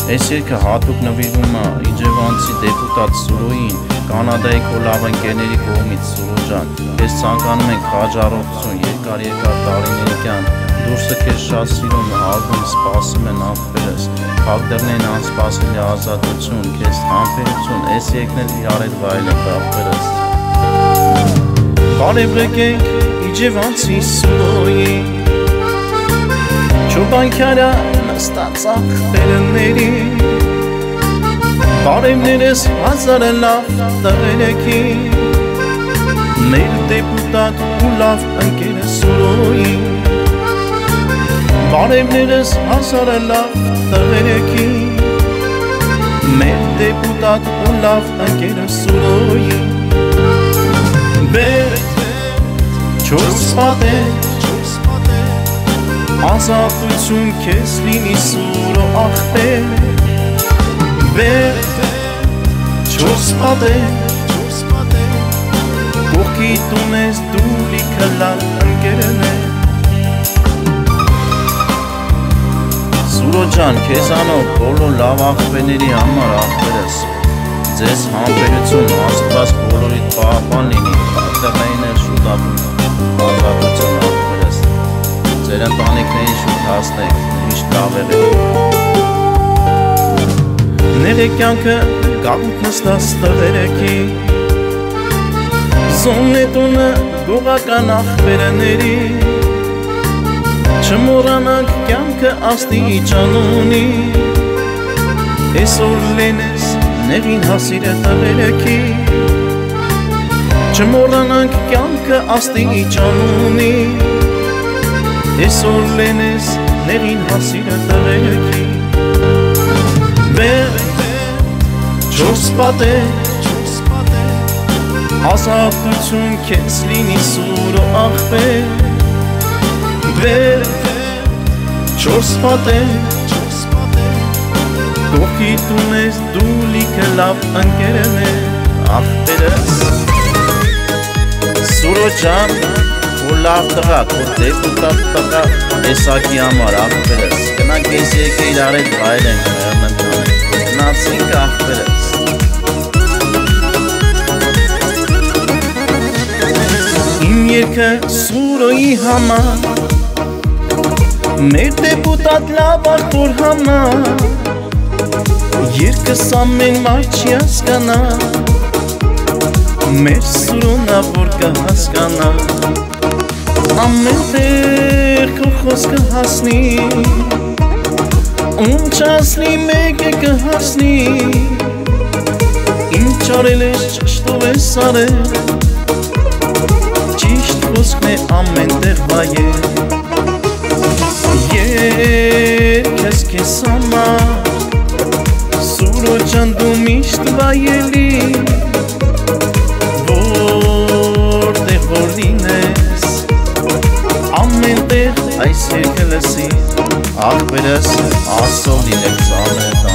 Այս երգը հատուկ նվիրվում է իջևանցի դեպուտատ Սուրոյին, Կանադայի քո լավ ընկերների կողմից Սուրո ջան, քեզ ցանկանում ենք խաչառողջություն, երկար տարիների կյանք, դուրսը քեզ շատ սիրում է, հարգում, սպասում են աղբերս, փակ դռներն անսպասելի ազատություն, քեզ համբերություն, այս երգն էլ իրար հետ վայելենք աղբերս։ Բարև եկեք իջևանցի Սուրոյին, Չոբանքյարա նստած աղբերների, բարևներս հազարը լավ տղերեքի, մեր դեպուտատ ու լավ ընկերը Սուրոյին, բարևներս հազարը լավ տղերեքի, մեր դեպուտատ ու լավ ընկերը Սուրոյին, բեր չորս պատեր, ազատություն քեզ լինի Սուրո աղբեր, բեր չորս պատեր, կողքիդ ունես դու լիքը լավ ընկերն է։ Սուրո ջան, քեզանով բոլոր լավ աղբերների համար աղբերս, ձեզ համբերություն, Աստված բոլորիդ պահապան լինի, աղբերներին էլ շուտ ապրում, ազատություն աղբերս, ձեր ընտանիքներին շուտ հասնեք, միշտ լավ եղեք։ Ների կյանքը գաղութ նստած տղերեքի, Զոննետունը գողական աղբերների, Չմոռանանք կյանքը աստիճան ունի, Այսօր լենես նեղին հասիրը տղերեքի, Չմոռանանք կյանքը աստիճան ունի, Այսօր լենես նեղին հասիրը տղերեքի, Բեր չորս պատեր, ազատություն քեզ լինի Սուրո աղբեր, Բեր չորս պատեր, կողքիդ ունես դու լիքը լավ ընկերն է աղբերս։ Սուրո ջան, քո լավ տղա, քո դեպուտատ տղա, տեսակի համար աղբերս, գնանք այս երգը իրար հետ վայելենք, գնացինք աղբերս։ Իմ երգը Սուրոյի համար, մեր դեպուտատ լավ աղբոր համար, երկս ամեն մար չի հասկանա, մեր Սուրոնա որ կհասկանա, ամեն տեղ քո խոսքը հասնի, ում չասնի մեկը կհասնի, ինչ արել ես ճշտով ես արել, ճիշտ խոսքն է ամեն տեղ վայել, երկես քեզ համար, Սուրո ջան դու միշտ վայելի, որտեղ որ լինես, ամեն տեղ այս երգը լսի, աղբերս ասով լինեք ծանր